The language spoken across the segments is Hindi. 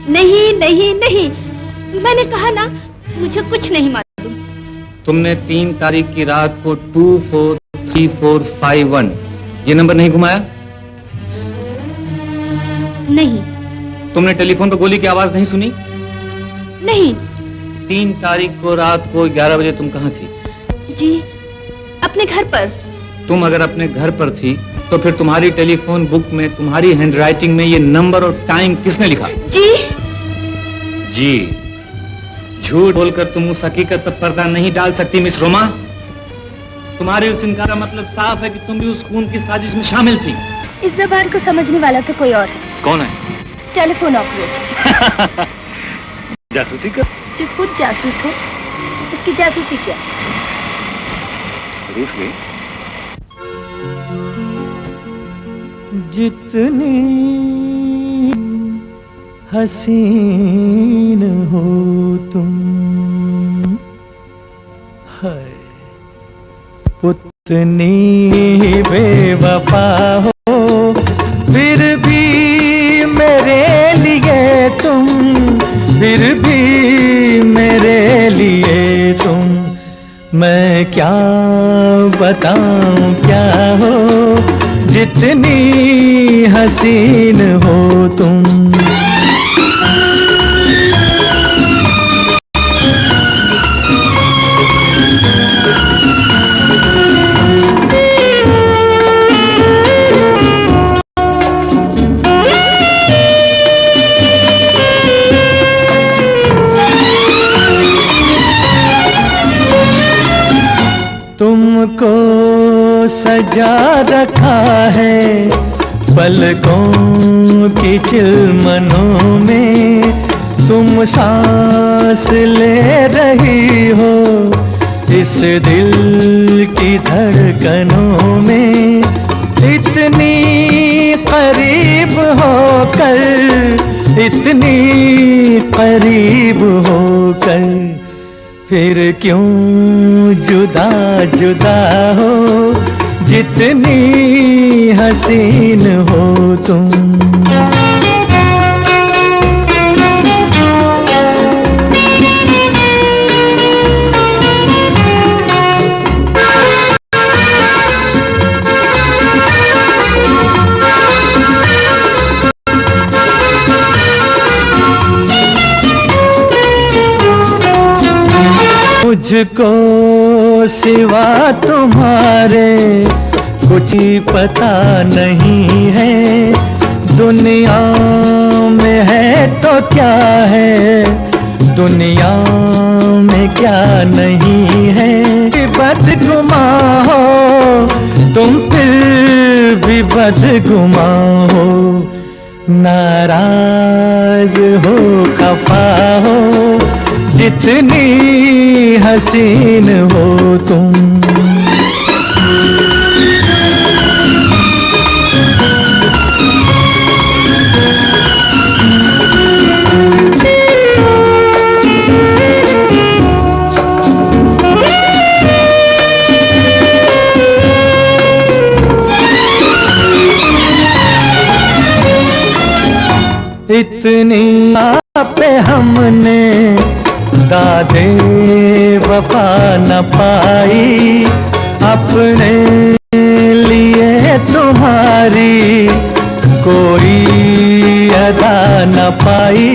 नहीं नहीं नहीं, मैंने कहा ना मुझे कुछ नहीं मालूम। तुमने 3 तारीख की रात को 243451 ये नंबर नहीं घुमाया? नहीं। तुमने टेलीफोन पर गोली की आवाज नहीं सुनी? नहीं। 3 तारीख को रात को 11 बजे तुम कहाँ थी? जी अपने घर पर। तुम अगर अपने घर पर थी तो फिर तुम्हारी टेलीफोन बुक में तुम्हारी हैंडराइटिंग में ये नंबर और टाइम किसने लिखा? जी झूठ बोलकर तुम उस हकीकत पर पर्दा नहीं डाल सकती मिस रोमा। तुम्हारे उस इनकार का मतलब साफ है कि तुम भी उस खून की साजिश में शामिल थी। इस ज़बान को समझने वाला तो कोई और है। कौन है? Telephone operator. जासूसी कर? जो खुद जासूस हो उसकी जासूसी क्या? रूठ गई। जितनी हसीन हो तुम है उतनी बेवफा हो, फिर भी मेरे लिए तुम, फिर भी मेरे लिए तुम। मैं क्या बताऊं क्या हो, जितनी हसीन हो तुम। तुमको सजा रखा है पलकों की चिलमनों में, तुम सांस ले रही हो इस दिल की धड़कनों में। इतनी करीब होकर, इतनी करीब होकर, फिर क्यों जुदा जुदा हो, जितनी हसीन हो तुम। मुझको सिवा तुम्हारे कुछ पता नहीं है, दुनिया में है तो क्या है, दुनिया में क्या नहीं है। बदगुमा हो तुम, फिर भी बदगुमा हो, नाराज हो खफा हो, जितनी हसीन हो तुम। इतनी पे हमने दादे वफा न पाई, अपने लिए तुम्हारी कोई अदा न पाई।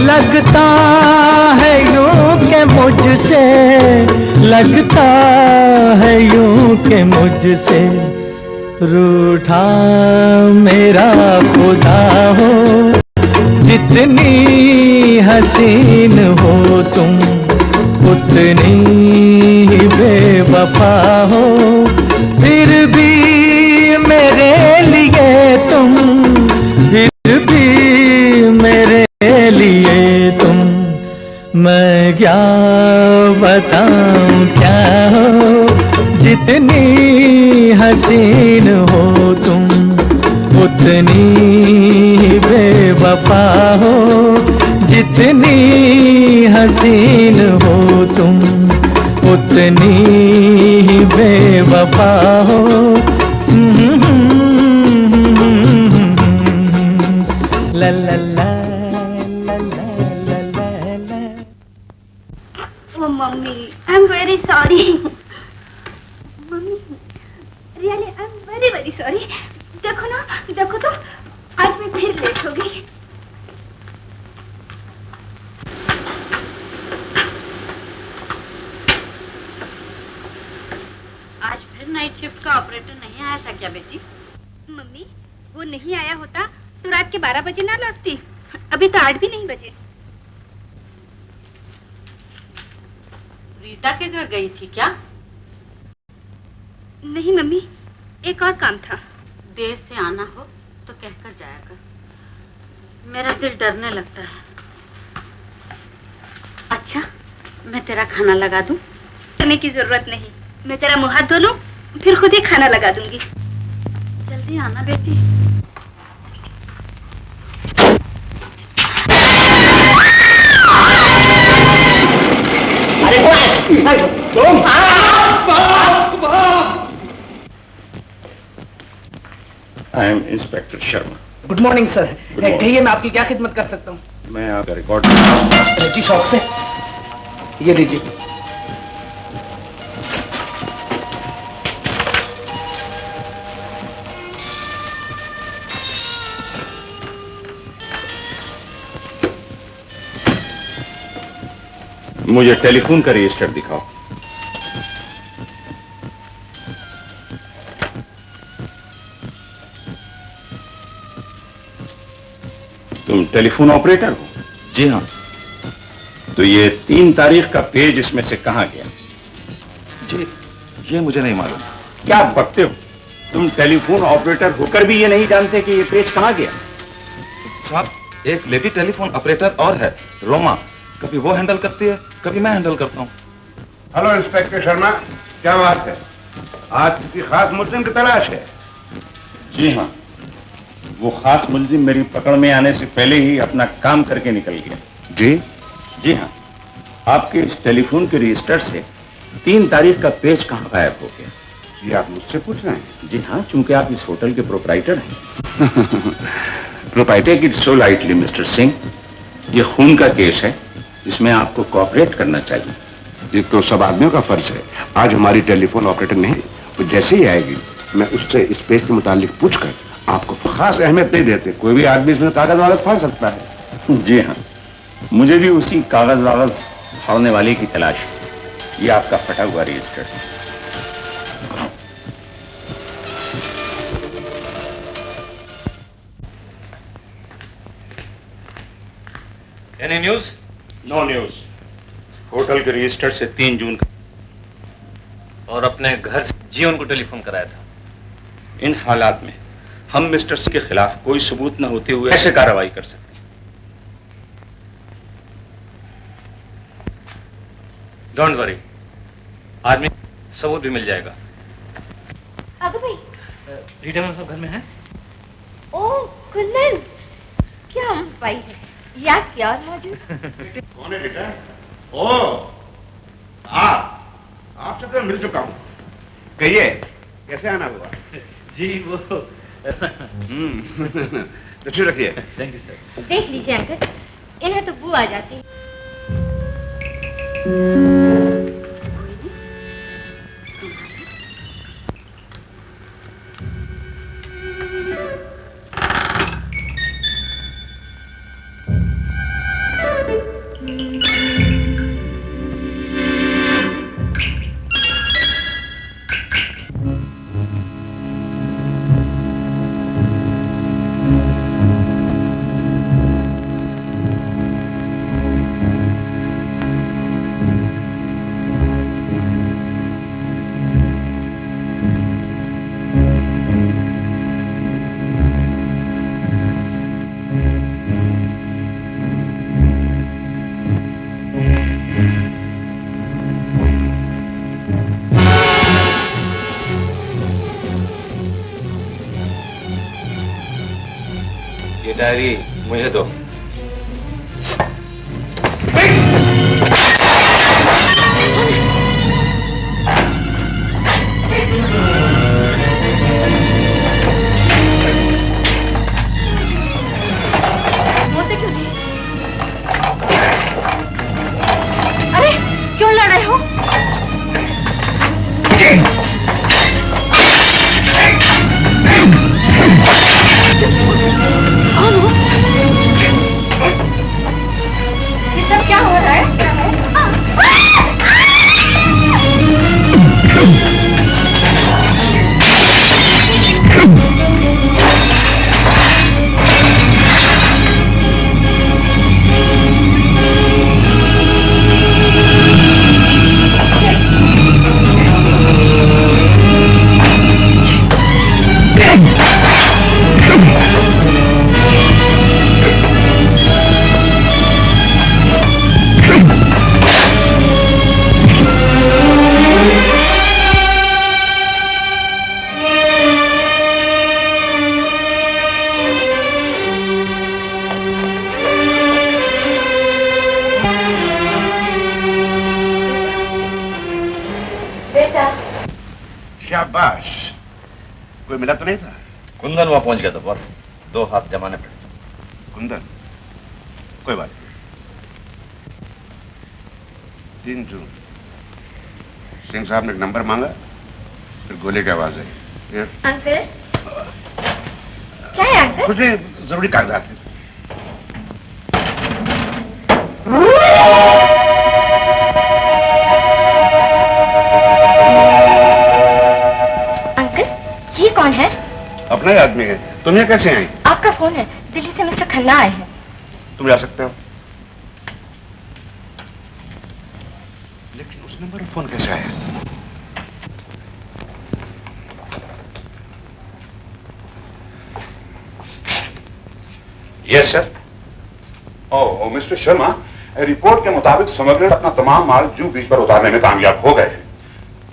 लगता है यूं के मुझसे, लगता है यूं के मुझसे, रूठा मेरा खुदा हो, जितनी हसीन हो तुम, उतनी ही बेवफा हो, फिर भी मेरे लिए तुम, फिर भी मेरे लिए तुम। मैं क्या बताऊं क्या हो, जितनी हसीन हो तुम, उतनी बेवफा हो, जितनी हसीन हो तुम, उतनी बेवफा हो। ला ला ला mummy, I am very sorry. Mummy, really I am very very sorry. देखो ना, देखो तो आज मैं फिर लेट हो गई। आज फिर नाइट शिफ्ट का ऑपरेटर नहीं आया था क्या बेटी? मम्मी, वो नहीं आया होता तो रात के 12 बजे ना लौटती। अभी तो 8 भी नहीं बजे। रीता के घर गई थी क्या? नहीं मम्मी, एक और काम था। देर से आना हो तो कहकर जाया कर। मेरा दिल डरने लगता है। अच्छा, मैं तेरा खाना लगा दूं? करने की जरूरत नहीं, मैं तेरा मुंह हाथ धो लूं, फिर खुद ही खाना लगा दूंगी। जल्दी आना बेटी। I am inspector Sharma. Good morning sir. morning. कहिए मैं आपकी क्या खिदमत कर सकता हूँ? मैं आपका रिकॉर्ड जी शौक से। ये लीजिए। मुझे टेलीफोन का रजिस्टर दिखाओ। तुम टेलीफोन ऑपरेटर हो? जी हाँ। तो ये 3 तारीख का पेज इसमें से कहां गया? जी ये मुझे नहीं मालूम। क्या बकते हो? तुम टेलीफोन ऑपरेटर होकर भी ये नहीं जानते कि ये पेज कहां गया? साहब, एक लेडी टेलीफोन ऑपरेटर और है, रोमा। कभी वो हैंडल करती है, कभी मैं हैंडल करता हूँ। हेलो इंस्पेक्टर शर्मा, क्या बात है? आज किसी खास मुल्जिम की तलाश है? जी हाँ, वो खास मुल्जिम मेरी पकड़ में आने से पहले ही अपना काम करके निकल गया। जी जी हाँ, आपके इस टेलीफोन के रजिस्टर से 3 तारीख का पेज कहाँ गायब हो गया? ये आप मुझसे पूछ रहे हैं? जी हाँ, चूंकि आप इस होटल के प्रोपराइटर हैं। Proprietor it so lightly mister Singh, ये खून का केस है, इसमें आपको कोऑपरेट करना चाहिए। ये तो सब आदमियों का फर्ज है। आज हमारी टेलीफोन ऑपरेटर नहीं, वो जैसे ही आएगी मैं उससे इस पेज के मुतालिक पूछकर आपको खास अहमियत नहीं देते। कोई भी आदमी इसमें कागज वागज फाड़ सकता है। जी हाँ, मुझे भी उसी कागज वागज फाड़ने वाले की तलाश है। ये आपका फटा हुआ रजिस्टर है। Any news? No news. Hotel के रजिस्टर से 3 जून का। और अपने घर से जीवन को टेलीफोन कराया था। इन हालात में हम मिस्टर सिंह के खिलाफ कोई सबूत न होते हुए ऐसे कार्रवाई कर सकते हैं? डोंट वरी, आदमी सबूत भी मिल जाएगा। आगो भाई। रीटा मैम सब घर में है? ओ कुंदन, क्या हम पाई है, याद किया और मौजूद। कौन है बेटा? ओ आपसे तो मिल चुका हूँ। कहिए कैसे आना हुआ? जी वो तशरीफ रखिए। Thank you sir. देख लीजिए अंकल, इन्हें तो बू आ जाती है। ये डायरी मुझे दो। बोलते क्यों नहीं? अरे क्यों लड़ रहे हो? शाबाश। कोई मिला तो नहीं था? कुंदन वहां पहुंच गया था बॉस, 2 हाथ जमाने पड़े। कुंदन, कोई बात नहीं। 3 जून सिंह साहब ने एक नंबर मांगा, फिर गोली की आवाज आई। अंकल, क्या है अंकल? कुछ नहीं, जरूरी कागजात थे। अंकल, ये कौन है? अपना ही आदमी है। तुम यहाँ कैसे आई? आपका फोन है, दिल्ली से मिस्टर खन्ना आए हैं। तुम जा सकते हो, लेकिन उस नंबर पर फोन कैसे आया? Yes sir. Oh mister Sharma, report के मुताबिक स्मगलर अपना तमाम माल जू बीच पर उतारने में कामयाब हो गए हैं।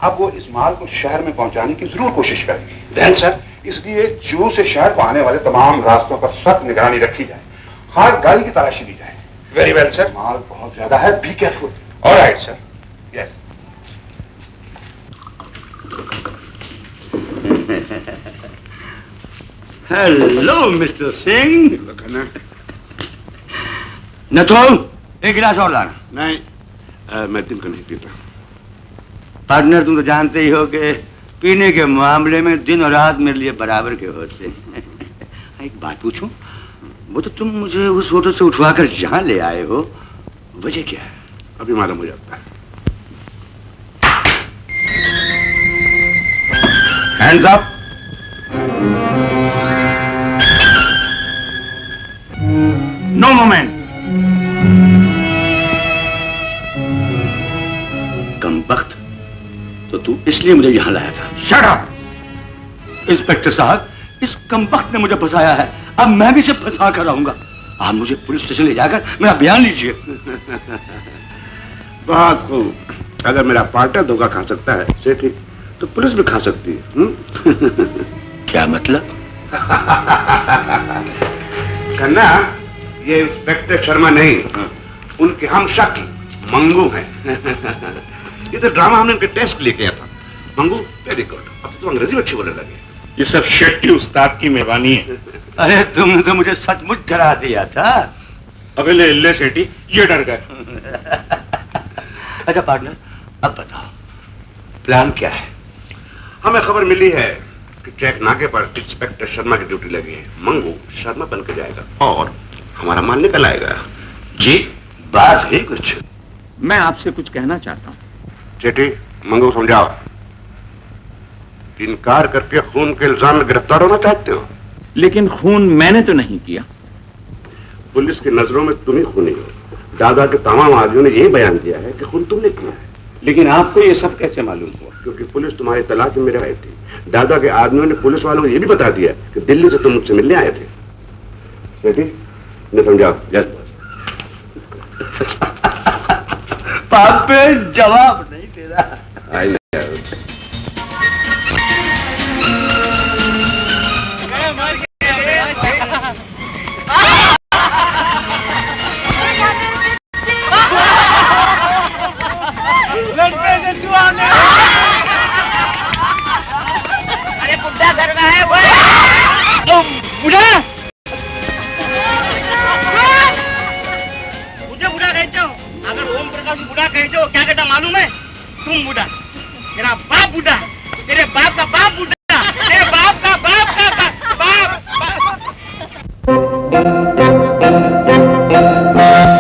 अब वो इस माल को शहर में पहुंचाने की जरूर कोशिश करेंगे। देन सर, इसलिए जू से शहर को आने वाले तमाम रास्तों पर सख्त निगरानी रखी जाए, हर गाड़ी की तलाशी ली जाए। Very well sir. माल बहुत ज्यादा है, be careful. Alright sir. Yes. Hello mister Singh. Nathul, एक गिलास और लाना। नहीं, मैं दिन को नहीं पीता। पार्टनर, तुम तो जानते ही हो कि पीने के मामले में दिन और रात मेरे लिए बराबर के होते हैं। एक बात पूछूं, वो तो तुम मुझे उस होटल से उठवाकर जहां ले आए हो, वजह क्या है? अभी मालूम हो जाता है। Hands up. No moment. कम वक्त, तो तू इसलिए मुझे यहां लाया था। Shut up! इंस्पेक्टर साहब, इस कमबख्त ने मुझे फंसाया है, अब मैं भी इसे फंसा कर रहूंगा। आप मुझे पुलिस स्टेशन ले जाकर मेरा बयान लीजिए। बहुत खूब। अगर मेरा पार्टनर धोखा खा सकता है से ठीक, तो पुलिस भी खा सकती है। क्या मतलब? खन्ना, ये इंस्पेक्टर शर्मा नहीं, उनके हम शक्ल मंगू हैं। ये तो ड्रामा हमने उनके टेस्ट के लिए किया था। Mangu, very good. अब तो अंग्रेजी अच्छी बोलने लगे। ये सब शेट्टी उस्ताद की मेहरबानी है। अरे तुमने तो मुझे सचमुच डरा दिया था। अबे ले सेठी, ये डर गए। अच्छा पार्टनर, अब बताओ प्लान क्या है? हमें खबर मिली है कि ट्रैक नाके पर इंस्पेक्टर शर्मा की ड्यूटी लगी है। मंगू शर्मा बन के जाएगा और हमारा माल निकल आएगा। जी, बात है कुछ। मैं आपसे कुछ कहना चाहता हूँ। चेटी, मंगू समझाओ। इनकार करके खून के इल्जाम में गिरफ्तार होना चाहते हो? लेकिन खून मैंने तो नहीं किया। पुलिस की नजरों में तुम ही खूनी हो। दादा के तमाम आदमियों ने यही बयान दिया है कि खून तुमने किया है। लेकिन आपको ये सब कैसे मालूम हुआ? क्योंकि पुलिस तुम्हारी तलाश में मेरे आई थी। दादा के आदमियों ने पुलिस वालों को यह भी बता दिया कि दिल्ली से तुम मुझसे मिलने आए थे। चेटी, ने समझाओ। Yes boss. पापे जवाब नहीं दे रहा। आई अरे बुढ़ा घर में है वो। बुढ़ा, मुझे बुढ़ा कहते हो? अगर ओम प्रकाश बुढ़ा कहते हो, क्या कहता मालूम है? तुम बुढ़ा, तेरा बाप बुढ़ा, तेरे बाप का बाप बुढ़ा, तेरे बाप का बाप का बाप।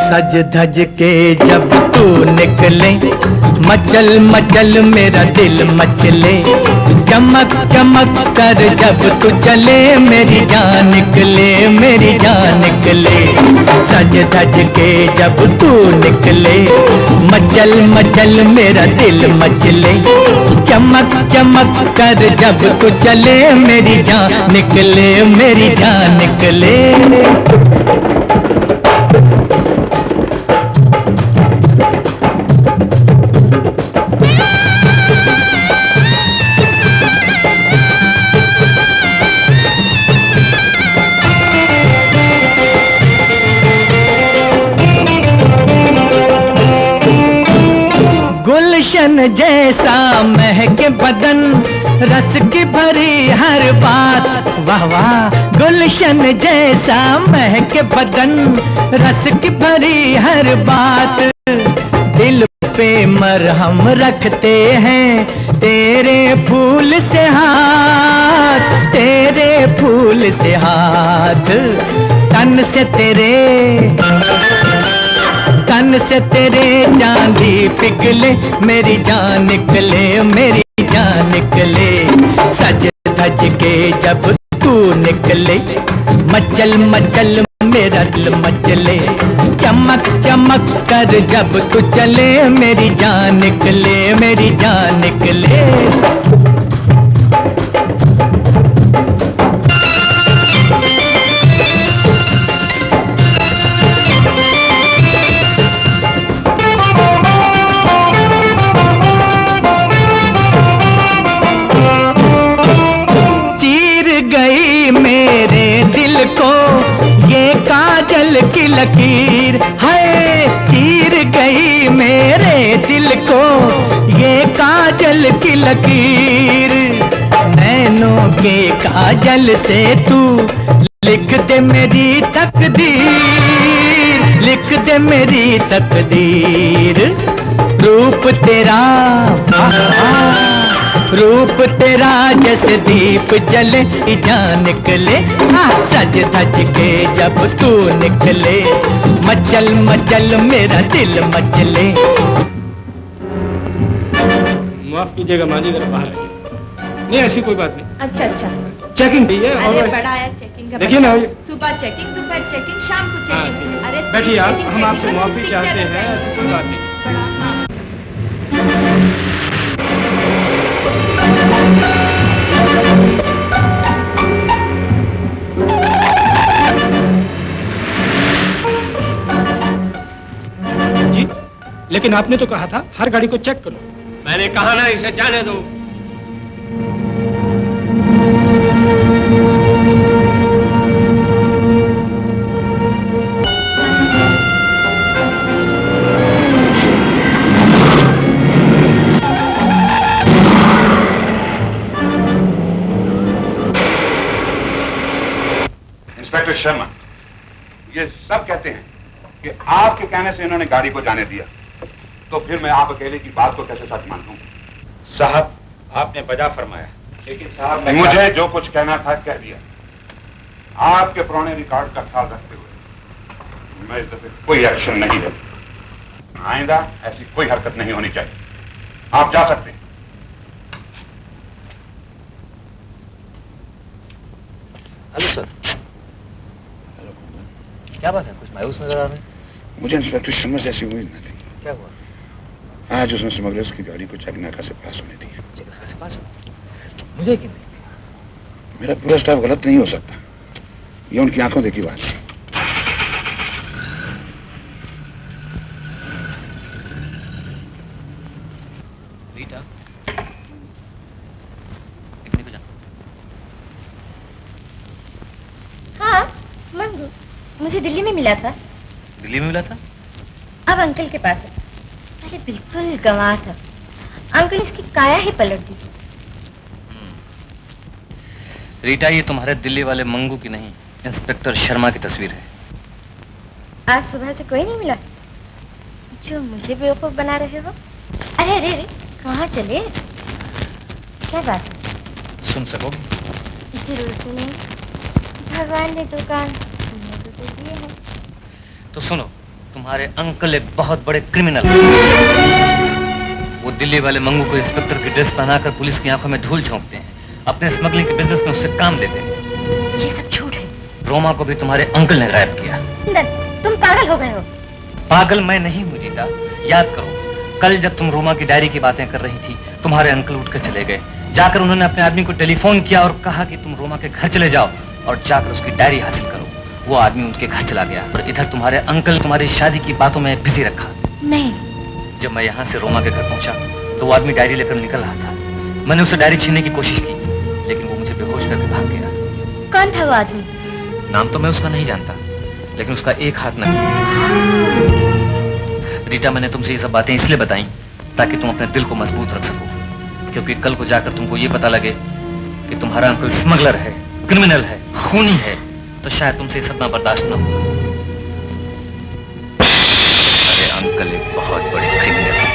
सज धज के जब तू निकले, मचल मचल मेरा दिल मचले। चमक चमक कर जब तू चले, मेरी जान निकले, मेरी जान निकले। सज धज के जब तू निकले, मचल मचल मेरा दिल मचले। चमक चमक कर जब तू चले, मेरी जान निकले, मेरी जान निकले। गुलशन जैसा महके बदन, रस की भरी हर बात। वाह वाह, गुलशन जैसा महके बदन, रस की भरी हर बात। दिल पे मरहम रखते हैं तेरे फूल से हाथ, तेरे फूल से हाथ। तन से तेरे चांदी पिघले, मेरी जान निकले, मेरी जान निकले। सज धज के जब तू निकले, मचल मचल मेरा दिल मचले। चमक चमक कर जब तू चले, मेरी जान निकले, मेरी जान निकले। की लकीर है, चीर गई मेरे दिल को ये काजल की लकीर। नैनों के काजल से तू लिख दे मेरी तकदीर, लिख दे मेरी तकदीर। रूप तेरा रूप तेरा जैसे दीप जले, जान निकले। सज धज के जब तू निकले, मचल मचल मेरा दिल मचले। माफ कीजिएगा माली, अगर बाहर आइए। नहीं ऐसी कोई बात नहीं। अच्छा अच्छा, चेकिंग भी है। अरे बड़ा आया चेकिंग का। देखिए ना, सुबह चेकिंग, दोपहर चेकिंग, शाम को चेकिंग। अरे बैठिए आप, हम आपसे माफी चाहते हैं, ऐसी कोई बात नहीं। जी, लेकिन आपने तो कहा था हर गाड़ी को चेक करो। मैंने कहा ना इसे जाने दो। इंस्पेक्टर शर्मा, ये सब कहते हैं कि आपके कहने से इन्होंने गाड़ी को जाने दिया, तो फिर मैं आप अकेले की बात को कैसे सच मान लूं? साहब, आपने बजा फरमाया, लेकिन साहब मुझे जो कुछ कहना था कह दिया। आपके पुराने रिकॉर्ड का ख्याल रखते हुए मैं इस दफे कोई एक्शन नहीं ले। आइंदा ऐसी कोई हरकत नहीं होनी चाहिए। आप जा सकते हैं। Hello sir. हेलो, क्या बात है, कुछ मायूस नजर आ रहे हैं? मुझे इंस्पेक्टर शर्मा से ऐसी उम्मीद न थी। क्या हुआ? आज उसने स्मगलर्स की गाड़ी को चकनाका से पास होने दिया। चकनाका से पास हो? मुझे यकीन नहीं। मेरा पूरा स्टाफ गलत नहीं हो सकता, ये उनकी आंखों देखी बात है। रीटा, हाँ मंगू, मुझे दिल्ली में मिला था। दिल्ली में मिला था? अब अंकल के पास है। पहले बिल्कुल गंवार था, अंकल इसकी काया ही पलट दी। रीटा, ये तुम्हारे दिल्ली वाले मंगू की नहीं, इंस्पेक्टर शर्मा की तस्वीर है। आज सुबह से कोई नहीं मिला जो मुझे बेवकूफ बना रहे हो? अरे अरे अरे, कहाँ चले? क्या बात है? सुन सकोगे? जरूर सुनेंगे, भगवान ने दुकान सुनने को तो दिए हैं। तो सुनो, तुम्हारे अंकल एक बहुत बड़े क्रिमिनल। वो दिल्ली वाले मंगू को इंस्पेक्टर की ड्रेस पहनाकर पुलिस की आंखों में धूल झोंकते हैं, अपने स्मगलिंग के बिजनेस में उससे काम लेते हैं। ये सब झूठ है। रोमा को भी तुम्हारे अंकल ने गायब किया। तुम पागल हो गए हो। पागल मैं नहीं हूँ रीटा, याद करो, कल जब तुम रोमा की डायरी की बातें कर रही थी, तुम्हारे अंकल उठकर चले गए। जाकर उन्होंने अपने आदमी को टेलीफोन किया और कहा कि तुम रोमा के घर चले जाओ और जाकर उसकी डायरी हासिल करो। वो आदमी उनके घर चला गया और इधर तुम्हारे अंकल ने तुम्हारी शादी की बातों में बिजी रखा। नहीं। जब मैं यहाँ से रोमा के घर पहुंचा तो वो आदमी डायरी लेकर निकल रहा था। मैंने उसे डायरी छीनने की कोशिश की, लेकिन वो मुझे बेहोश करके भाग गया। कौन था वो आदमी? नाम तो मैं उसका नहीं जानता, लेकिन उसका एक हाथ नहीं। रीटा, मैंने तुमसे ये सब बातें इसलिए बताई ताकि तुम अपने दिल को मजबूत रख सको, क्योंकि कल को जाकर तुमको ये पता लगे कि तुम्हारा अंकल स्मगलर है, क्रिमिनल है, खूनी है, तो शायद तुमसे सदमा बर्दाश्त न हो। अरे अंकल एक बहुत बड़े क्रिमिनल है।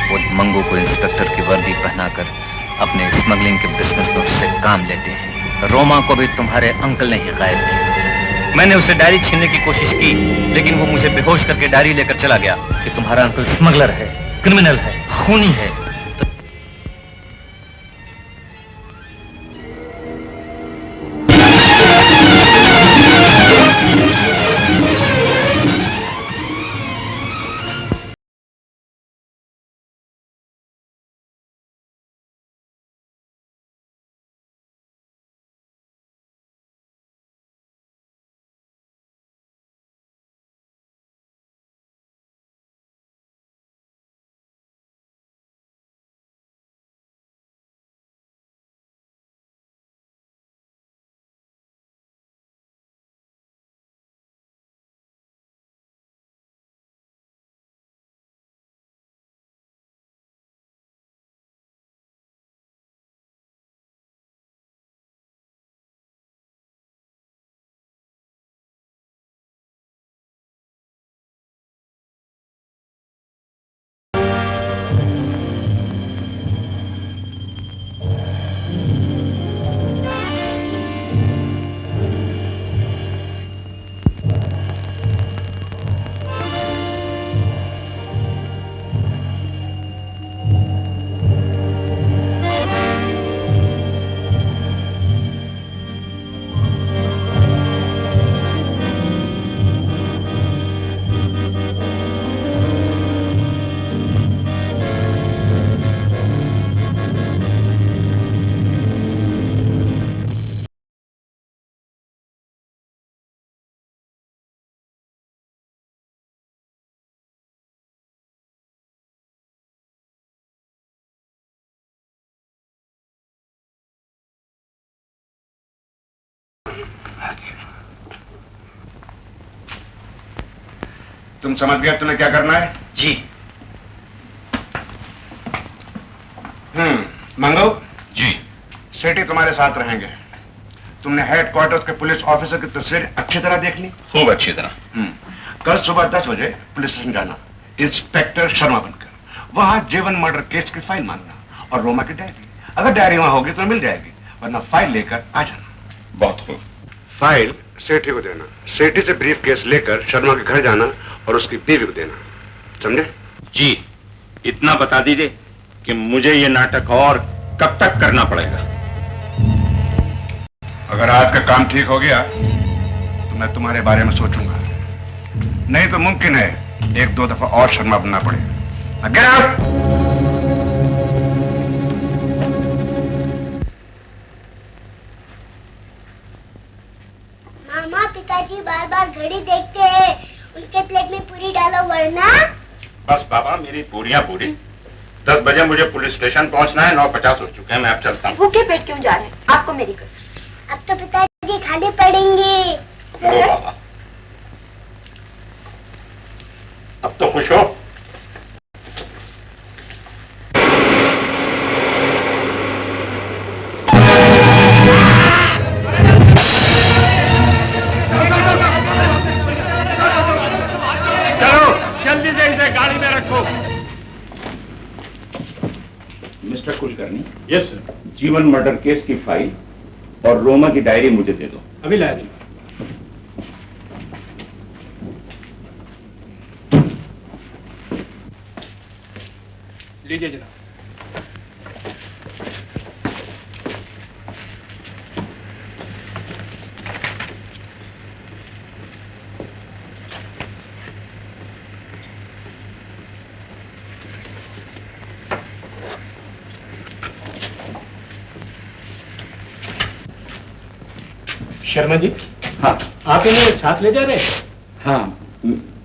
वो मंगू को इंस्पेक्टर की वर्दी पहनाकर अपने स्मगलिंग के बिजनेस में उससे काम लेते हैं। रोमा को भी तुम्हारे अंकल ने ही गायब किया। मैंने उससे डायरी छीनने की कोशिश की, लेकिन वो मुझे बेहोश करके डायरी लेकर चला गया कि तुम्हारा अंकल स्मगलर है, क्रिमिनल है, खूनी है। तुम समझ गए तुम्हें क्या करना है? जी। मंगो जी, सेठी तुम्हारे साथ रहेंगे। तुमने हेडक्वार्टर्स के पुलिस ऑफिसर की तस्वीर अच्छी तरह देख ली? खूब अच्छी तरह। कल सुबह 10 बजे पुलिस स्टेशन जाना, इंस्पेक्टर शर्मा बनकर। वहां जीवन मर्डर केस की फाइल मांगना और रोमा की डायरी। अगर डायरी वहां होगी तो मिल जाएगी, वरना फाइल लेकर आ जाना। बहुत खूब। फाइल सेठी को देना, सेठी से ब्रीफ केस लेकर शर्मा के घर जाना और उसकी बीवी को देना, समझे? जी, इतना बता दीजिए कि मुझे ये नाटक और कब तक करना पड़ेगा? अगर आज का काम ठीक हो गया तो मैं तुम्हारे बारे में सोचूंगा, नहीं तो मुमकिन है 1-2 दफा और शर्मा बनना पड़ेगा। Get out! मामा, पिताजी बार बार घड़ी देखते हैं, उनके प्लेट में पूरी डालो वरना। बस बाबा, मेरी पूरियां पूरी। 10 बजे मुझे पुलिस स्टेशन पहुंचना है, 9:50 हो चुके हैं, मैं अब चलता हूँ। भूखे पेट क्यों जा रहे हैं? आपको मेरी कसम। अब तो पिताजी खाने पड़ेंगे। लो बाबा, अब तो खुश हो? चलो जल्दी से इसे गाड़ी में रखो। Mister Kulkarni. Yes sir. Jeevan murder case की फाइल और रोमा की डायरी मुझे दे दो। अभी ला दूंगा। लीजिए जनाब। शर्मा जी। हाँ, आप इन्हें साथ ले जा रहे हैं? हाँ,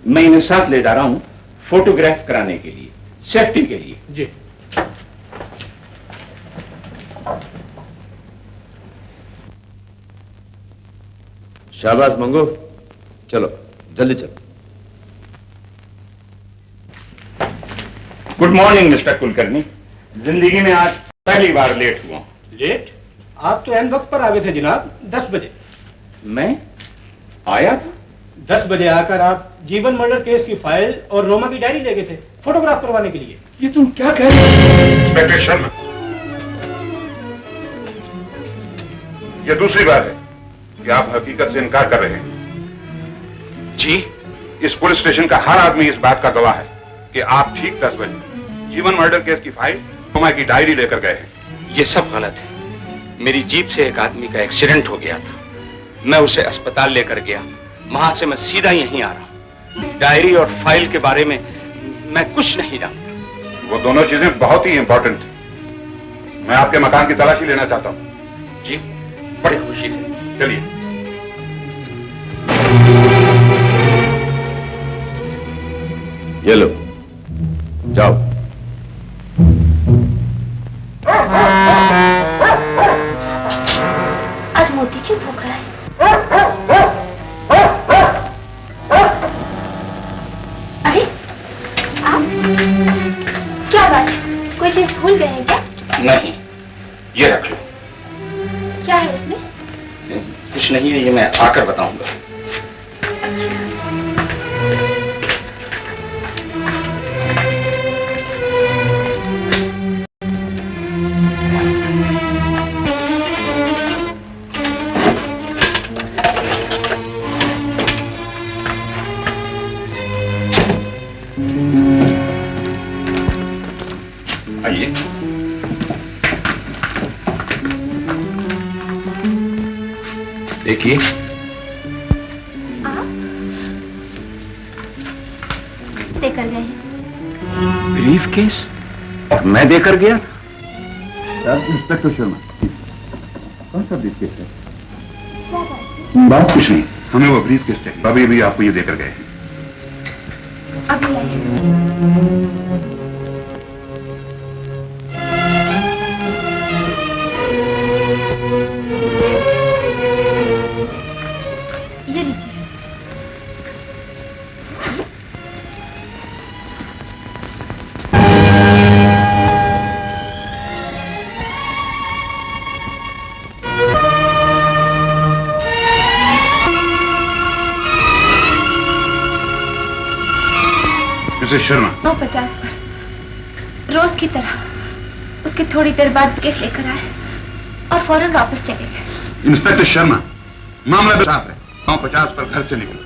मैं इन्हें साथ ले जा रहा हूँ फोटोग्राफ कराने के लिए, सेफ्टी के लिए। जी। शाबाश मंगू, चलो जल्दी चलो। Good morning mister Kulkarni. जिंदगी में आज पहली बार लेट हुआ। लेट? आप तो एन वक्त पर आ गए थे जनाब, 10 बजे। मैं आया था? 10 बजे आकर आप जीवन मर्डर केस की फाइल और रोमा की डायरी ले गए थे फोटोग्राफ करवाने के लिए। ये तुम क्या कह रहे हो? इंस्पेक्टर शर्मा, ये दूसरी बार है कि आप हकीकत से इनकार कर रहे हैं। जी? इस पुलिस स्टेशन का हर आदमी इस बात का गवाह है कि आप ठीक 10 बजे जीवन मर्डर केस की फाइल, रोमा की डायरी लेकर गए हैं। ये सब गलत है। मेरी जीप से एक आदमी का एक्सीडेंट हो गया था, मैं उसे अस्पताल लेकर गया, वहां से मैं सीधा यहीं आ रहा हूं। डायरी और फाइल के बारे में मैं कुछ नहीं जानता। वो दोनों चीजें बहुत ही इंपॉर्टेंट हैं। मैं आपके मकान की तलाशी लेना चाहता हूं। जी, बड़ी खुशी से। चलिए। ये लो, जाओ। आज मोती क्यों भूख रहा है? अरे आप क्या बात है, कोई चीज भूल गए हैं क्या? नहीं, ये रख लो। क्या है इसमें? कुछ नहीं है, ये मैं आकर बताऊंगा। आइए। देखिए, देकर गए हैं। Brief case? और मैं देकर गया? इंस्पेक्टर शर्मा, कौन सा ब्रीफ केस है? क्या बात है? बात कुछ नहीं, हमें वो ब्रीफ केस चाहिए। अभी अभी आपको ये देकर गए हैं। अभी आइए। ये लीजिए। मिसेस शर्मा, 9:50 पर रोज की तरह उसके थोड़ी देर बाद केस लेकर आए और फौरन वापस चले गए। इंस्पेक्टर शर्मा, मामला भी साफ है। 9:50 पर घर से निकले,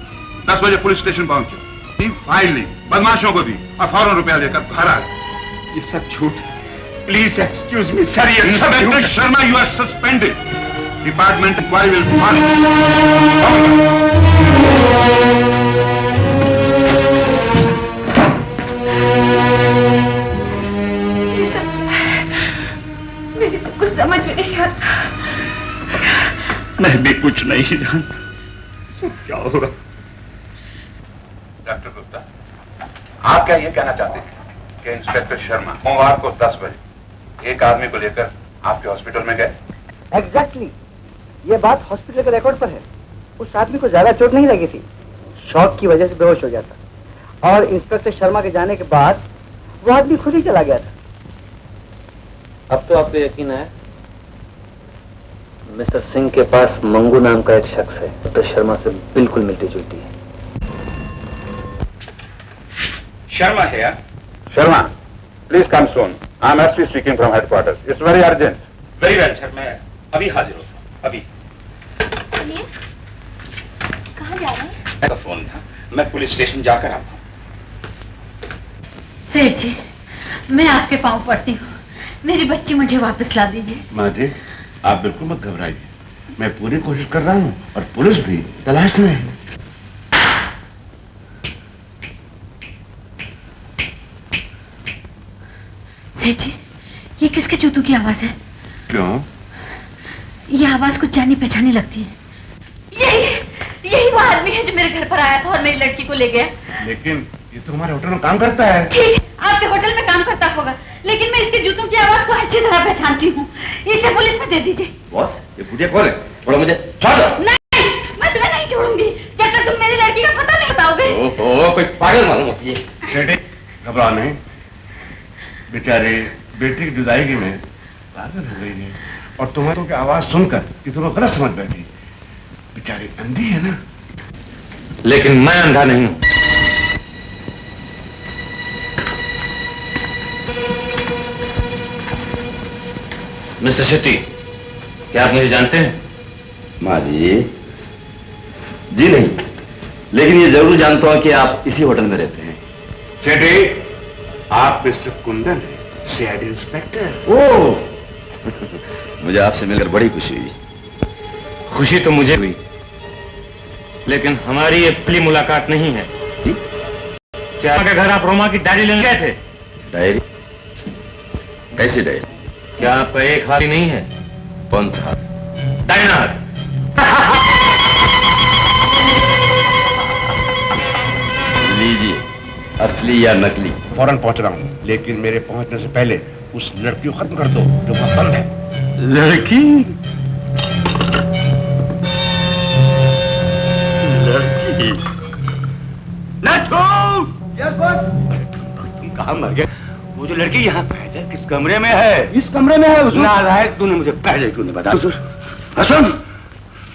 10 बजे पुलिस स्टेशन पहुंचे, फाइल ली, बदमाशों को दी और फौरन रुपया लेकर घर आ गए। ये सब झूठ है। Please excuse me sir. Inspector Sharma, you are suspended. Department inquiry will follow. मेरी तो कुछ समझ में नहीं आता। मैं भी कुछ नहीं जानता, सब क्या होगा। डॉक्टर गुप्ता, आप क्या ये कहना चाहते हैं कि इंस्पेक्टर शर्मा सोमवार को 10 बजे एक आदमी को लेकर आपके हॉस्पिटल में गए? एग्जैक्टली, ये बात हॉस्पिटल के रिकॉर्ड पर है। उस आदमी को ज्यादा चोट नहीं लगी थी, शॉक की वजह से बेहोश हो गया था और इंस्पेक्टर शर्मा के जाने के बाद वो आदमी खुद ही चला गया था। अब तो आपको यकीन है? मिस्टर सिंह के पास मंगू नाम का एक शख्स है, डॉक्टर शर्मा से बिल्कुल मिलती जुलती है। शर्मा है यार। Sharma, please come soon. I am SP speaking from headquarters. It's very urgent. Very well sir, मैं अभी हाजिर होता हूँ। अभी। चलिए, कहाँ जा रहे हैं? मेरा फोन था, मैं पुलिस स्टेशन जाकर आता हूँ। सेठ जी, मैं आपके पांव पड़ती हूँ, मेरी बच्ची मुझे वापस ला दीजिए। माँ जी, आप बिल्कुल मत घबराइए, मैं पूरी कोशिश कर रहा हूँ और पुलिस भी तलाश में है। सेठ जी, ये किसके जूतों की आवाज है? क्यों? ये आवाज कुछ जानी पहचानी लगती है। यही वो आदमी है जो मेरे घर पर आया था और मेरी लड़की को ले गया। लेकिन ये तो हमारे होटल में काम करता है। ठीक, आपके होटल में काम करता होगा, लेकिन मैं इसके जूतों की आवाज को अच्छी तरह पहचानती हूँ। इसे पुलिस में दे दीजिए। बॉस, ये बुढ़िया कौन है? छोड़ो मुझे, छोड़ दो। नहीं, मैं तुम्हें नहीं छोड़ूंगी जब तक तुम मेरी लड़की का पता नहीं बताओगे। ओहो, कोई पागल मालूम होती है। घबरा नहीं, बेचारे बेटी की जुदाई में पागल हो गई है और तुम्हारों की आवाज सुनकर कि तुम्हें गलत समझ बैठी। बेचारी अंधी है ना। लेकिन मैं अंधा नहीं हूं। मिस्टर शेट्टी, क्या आप मुझे जानते हैं? माँ जी नहीं, लेकिन ये जरूर जानता हूं कि आप इसी होटल में रहते हैं। शेट्टी, आप मिस्टर कुंदन हैं, सीआईडी इंस्पेक्टर। ओह मुझे आपसे मिलकर बड़ी खुशी हुई। खुशी तो मुझे हुई, लेकिन हमारी ये पहली मुलाकात नहीं है। क्या आपके घर आप रोमा की डायरी लेने गए थे? डायरी? कैसी डायरी? क्या आपका एक हाथ ही नहीं है? कौन सा हाथ? दाहिना हाथ। लीजिए, असली या नकली? फौरन पहुंच रहा हूं, लेकिन मेरे पहुंचने से पहले उस लड़की को खत्म कर दो जो वहां बंद है। लड़की? लड़की? नट्ठू! Yes boss. तुम कहाँ मर गए? वो जो लड़की यहाँ पहले किस कमरे में है? इस कमरे में है हुजूर। नालायक, तूने मुझे पहले क्यों नहीं बताया? हसन,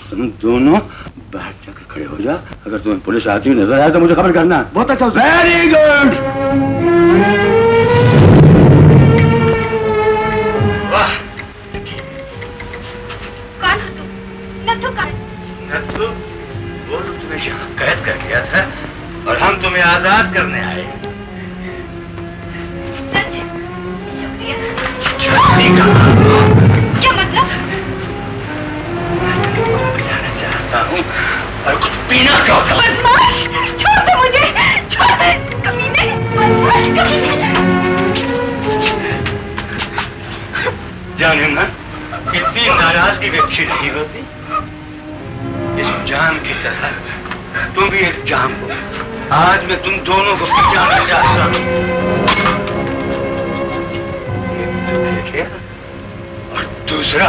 तुम दोनों बाहर जाकर खड़े हो जा। अगर तुम्हें पुलिस आती हुई नजर आए तो मुझे खबर करना। बहुत अच्छा। Very good. वाह। कौन हो तुम? नत्थू कौन? नत्थू, वो तो तुम्हें यहाँ कैद कर गया था और हम तुम्हें आजाद करने आए। सच? शुक्रिया। क्या मतलब? पिलाना चाहता हूँ और कुछ पीना चाहता हूँ। बदमाश! छोड़ दे मुझे! छोड़ दे! कमीने! बदमाश कमीने! जाने मन, इतनी नाराजगी भी अच्छी नहीं होती। इस जाम की तरह तुम भी एक जाम हो। आज मैं तुम दोनों को पहचानना चाहता हूँ। एक तो देखिए और दूसरा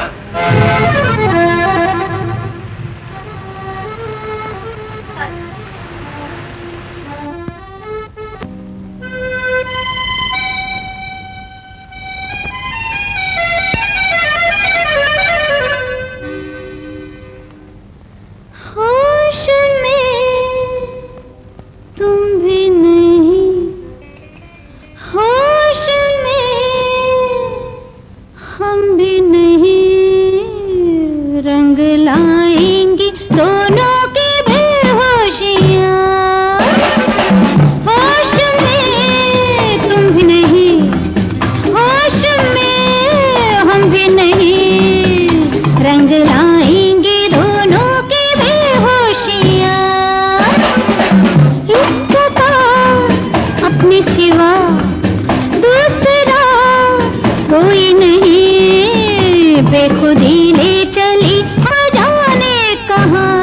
होश में तुम भी नहीं, होश में हम भी नहीं, रंग लाएंगे दोनों की बेहोशियाँ। होश में तुम भी नहीं, होश में हम भी नहीं, रंग लाएंगे दोनों की बेहोशियाँ। इस जगह अपने सिवा दूसरा कोई नहीं, बेखुदी ले चली न जाने कहाँ।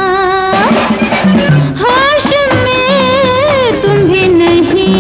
होश में तुम भी नहीं।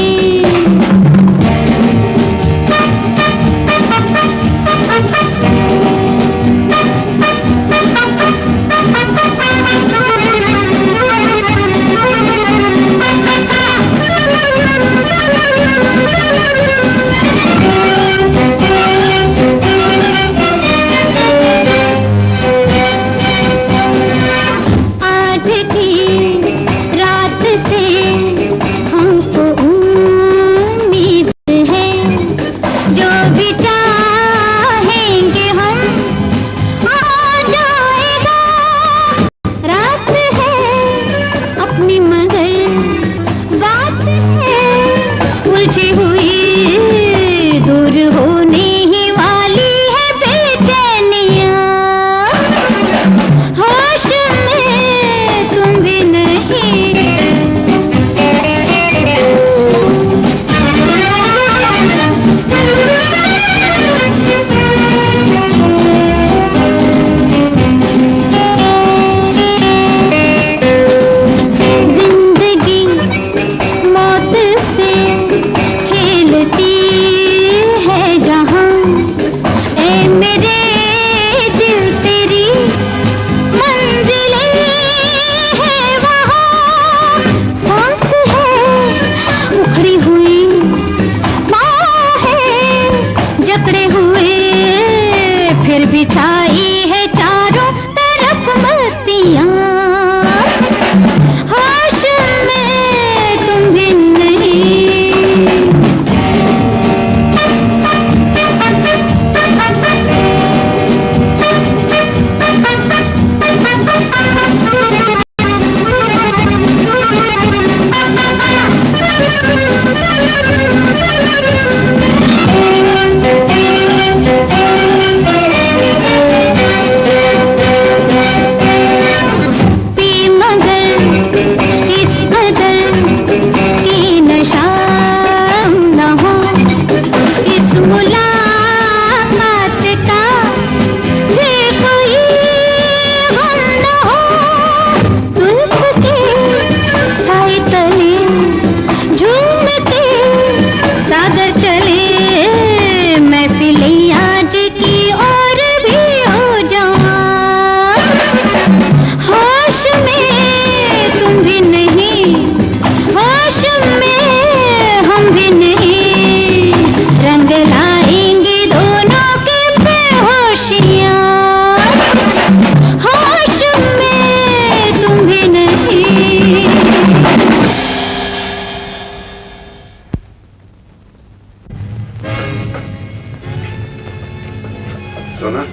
सोना,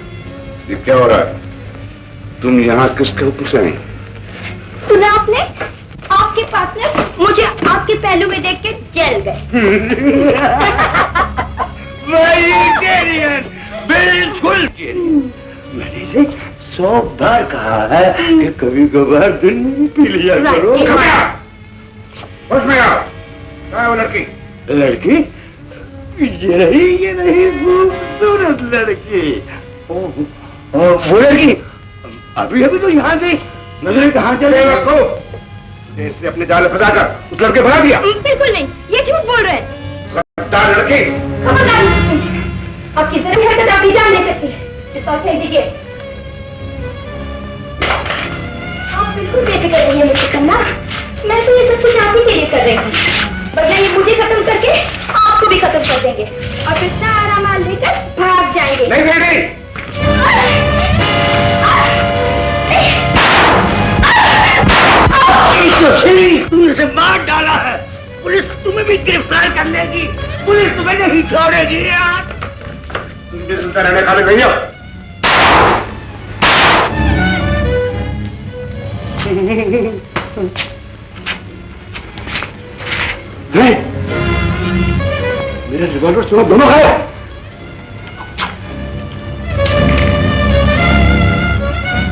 ये क्या हो रहा है? तुम यहाँ किसके हुक्म से आई? सुना आपने? आपके पार्टनर मुझे आपके पहलू में देख के जल गए। बिल्कुल मैंने इसे 100 बार कहा है कि कभी कभार दिन में पी लिया करो। उसमें आओ। क्या है वो लड़की? लड़की? ये नहीं खूबसूरत लड़की। वो लड़की अभी तो यहाँ से नजरें कहाँ चले रखो? इसने अपने जाल फंसा कर उस लड़के भगा दिया। बिल्कुल नहीं, ये झूठ बोल रहे हैं। गद्दार लड़की। आप किधर भी हरकत आप जान नहीं सकती। पिस्तौल फेंक दीजिए। आप बिल्कुल बेफिक्र रहिए मुझे करना। मैं तो ये सब कुछ आप ही के लिए कर रही हूँ, वरना ये मुझे खत्म करके आपको भी खत्म कर देंगे और फिर सारा माल लेकर भाग जाएंगे। नहीं। तुमने से मार डाला है। पुलिस तुम्हें भी गिरफ्तार कर लेगी। पुलिस तुम्हें नहीं छोड़ेगी यार। तुम भी सुनते रहने खाली नहीं हो। मेरे रिवॉल्वर सुनो दोनों है।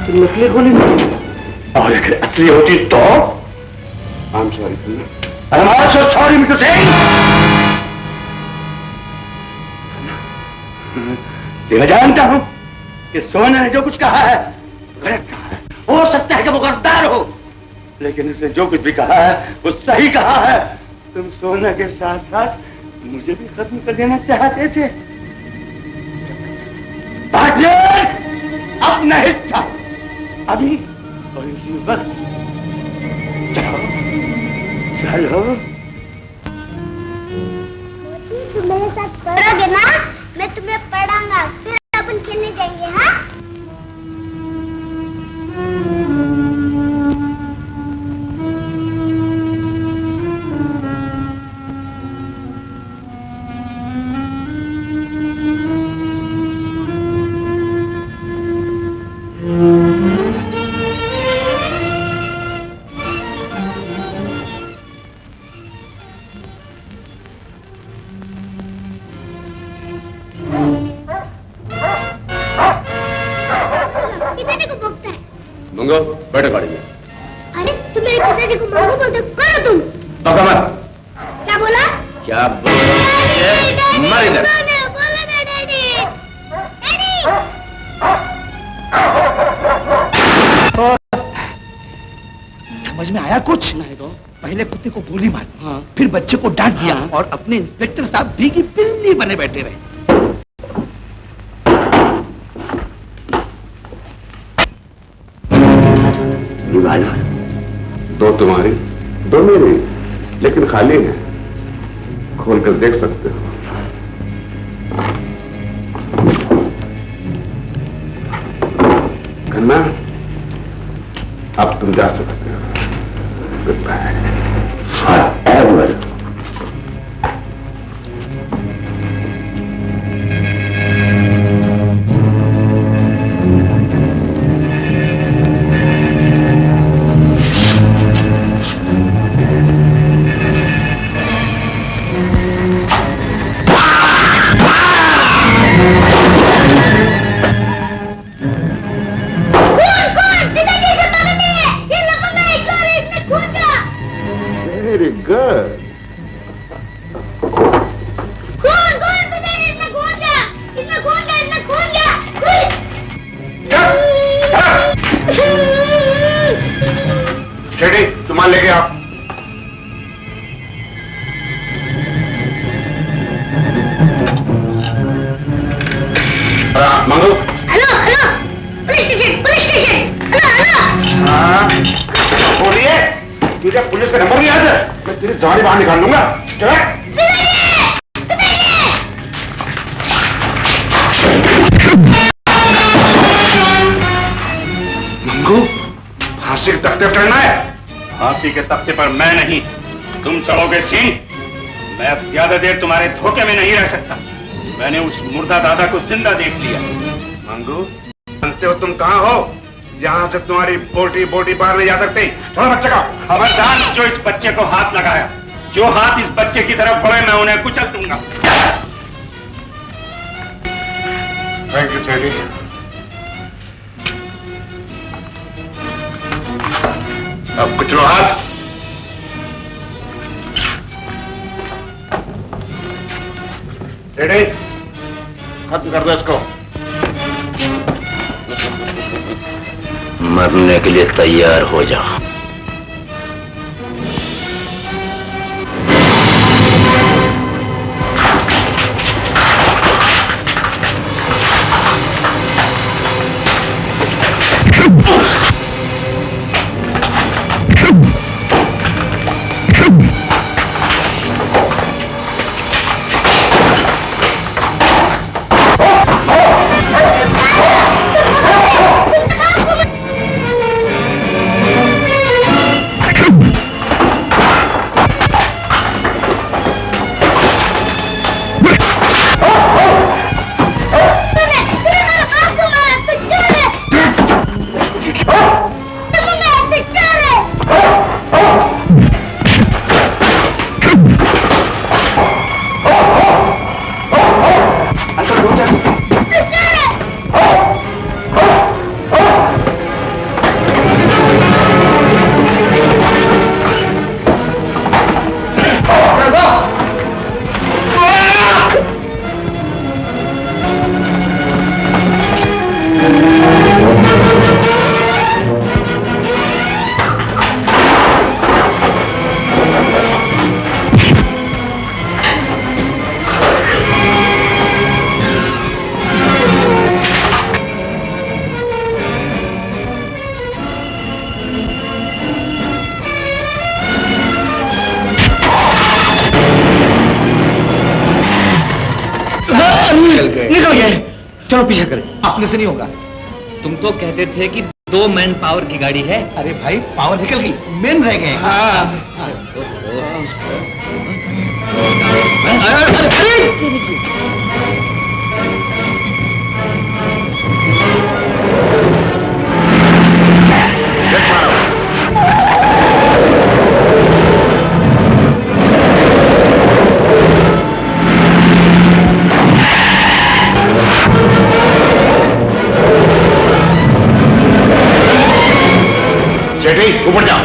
तुम नकली गोली नहीं और अगर असली होती तो I'm sorry, I'm also sorry, Mr. Singh. मैं जानता हूं कि सोना ने जो कुछ कहा है गलत कहा है। हो सकता है कि वो गद्दार हो, लेकिन उसने जो कुछ भी कहा है वो सही कहा है। तुम सोना के साथ साथ मुझे भी खत्म कर देना चाहते थे। अपना हिस्सा अभी और इसी वक्त चलो। तुम मेरे साथ पढ़ोगे ना? मैं तुम्हें पढ़ाऊंगा, फिर अपन खेलने जाएंगे। हाँ? मंगो, बैठो गाड़ी में। अरे तुम मेरे पिताजी को मंगो बोलते करो तुम। तो मत। क्या बोला? क्या बोला? मर इधर। बोलो ना डैडी। समझ में आया कुछ? नहीं तो पहले कुत्ते को गोली मार, फिर बच्चे को डांट दिया और अपने इंस्पेक्टर साहब भीगी बिल्ली बने बैठे रहे। दो तुम्हारी, दो मेरी, लेकिन खाली है। खोल कर देख सकते हो। खन्ना, अब तुम जा सकते हो। Good bye. लेके आओ। Mangu. Hello hello, police station. Hello. हाँ बोलिए। तुझे पुलिस का नंबर नहीं याद है? मैं तेरी जान बाहर निकाल लूंगा। चल। मंगू, फांसी के तख्ते पर चढ़ना है। फांसी के तख्ते पर मैं नहीं, तुम चढ़ोगे सिंह। मैं ज्यादा देर तुम्हारे धोखे में नहीं रह सकता। मैंने उस मुर्दा दादा को जिंदा देख लिया। मंगू, जानते हो तुम कहाँ हो? यहाँ से तुम्हारी बोटी बोटी पार नहीं जा सकती। छोड़ो बच्चे का। खबरदार जो इस बच्चे को हाथ लगाया, जो हाथ इस बच्चे की तरफ बढ़े मैं उन्हें कुचल दूंगा। थैंक यू सेठी। अब कुचलो हाथ। रेडी, खत्म कर दो इसको। मरने के लिए तैयार हो जाओ। निकल गए। चलो पीछे करें। अपने से नहीं होगा। तुम तो कहते थे कि 2 मैन पावर की गाड़ी है। अरे भाई, पावर निकल गई, मेन रह गए। सेठी, ऊपर जाओ।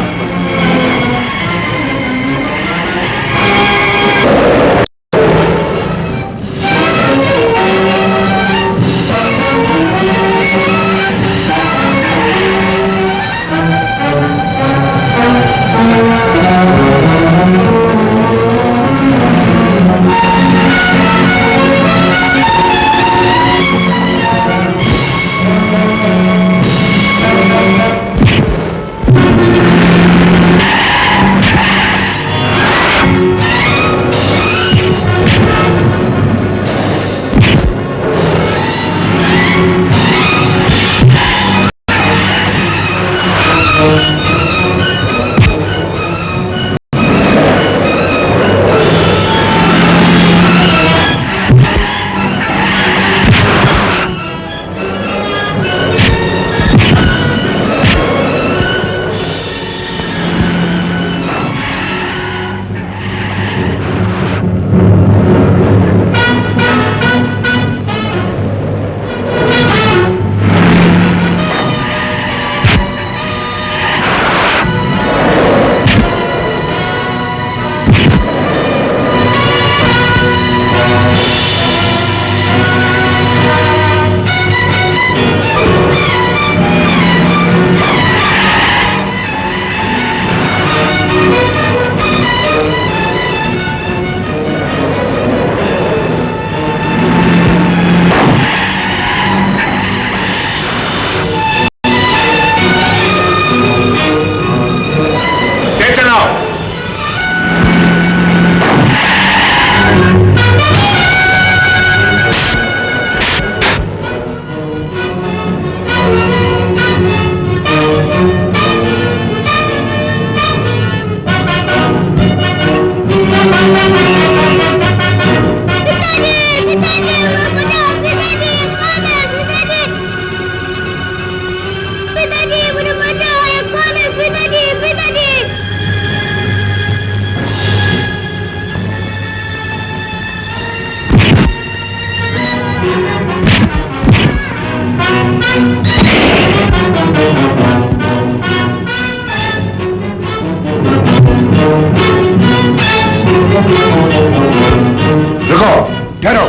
ठहरो,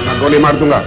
मैं गोली मार दूंगा।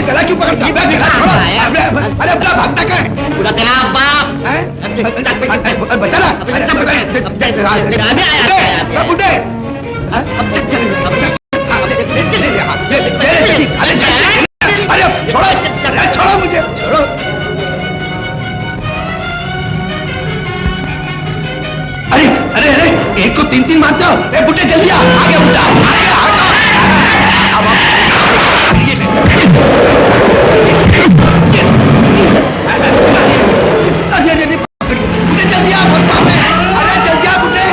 गला क्यों पकड़ता? अरे अपना भागता क्या है? पूरा तेरा बाप बचा ना? बुड्ढे अरे छोड़ो मुझे, छोड़ो। अरे अरे अरे एक को तीन तीन मारते हो? बुड्ढे जल्दी आ, आगे बुड्ढा, आगे बुड्ढे जल्दी आ, बहुत पाप है। अरे जल्दी आ बुड्ढे।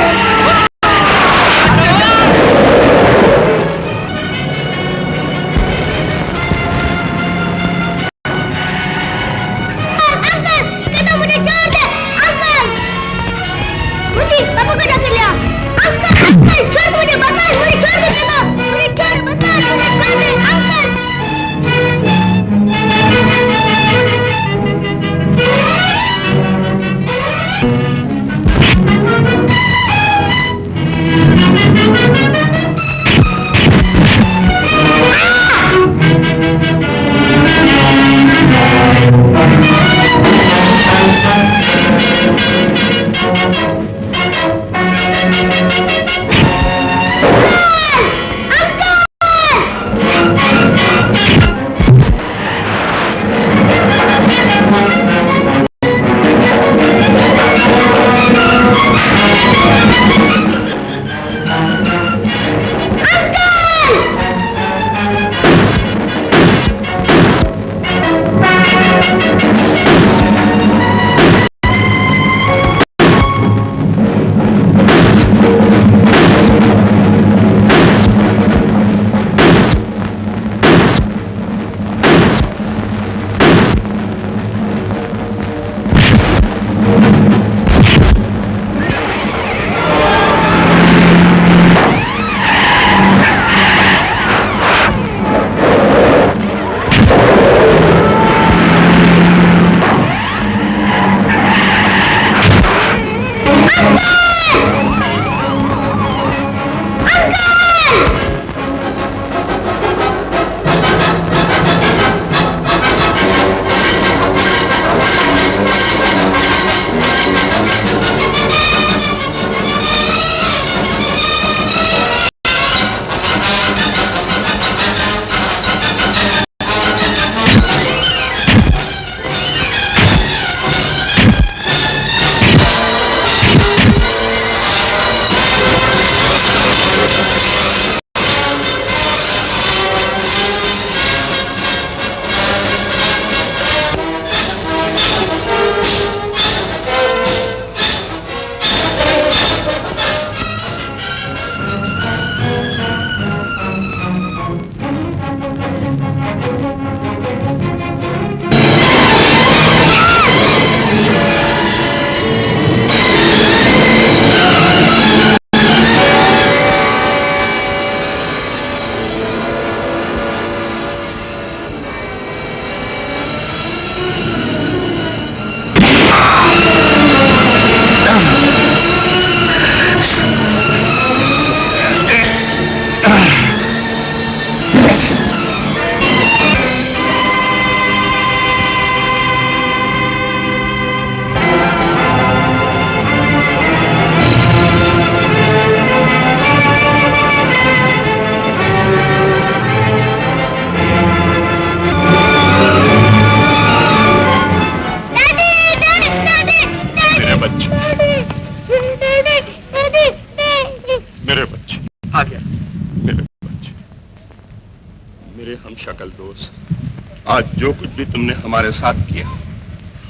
मेरे हम शक्ल दोस्त, आज जो कुछ भी तुमने हमारे साथ किया,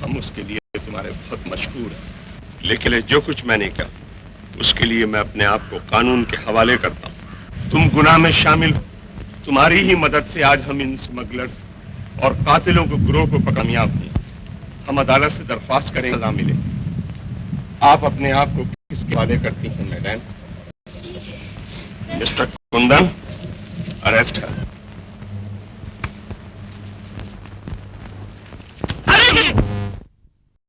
हम उसके लिए तुम्हारे बहुत मशहूर हैं। लेकिन जो कुछ मैंने किया, उसके लिए मैं अपने आप को कानून के हवाले करता हूँ। तुम गुनाह में शामिल, तुम्हारी ही मदद से आज हम इन स्मगलर्स और कातिलों को गिरोह को कामयाब हुए। हम अदालत से दरख्वास्त करें सजा मिले। आप अपने आप को किसके हवाले करती हैं मैडम? मिस्टर कुंदन, अरेस्ट है।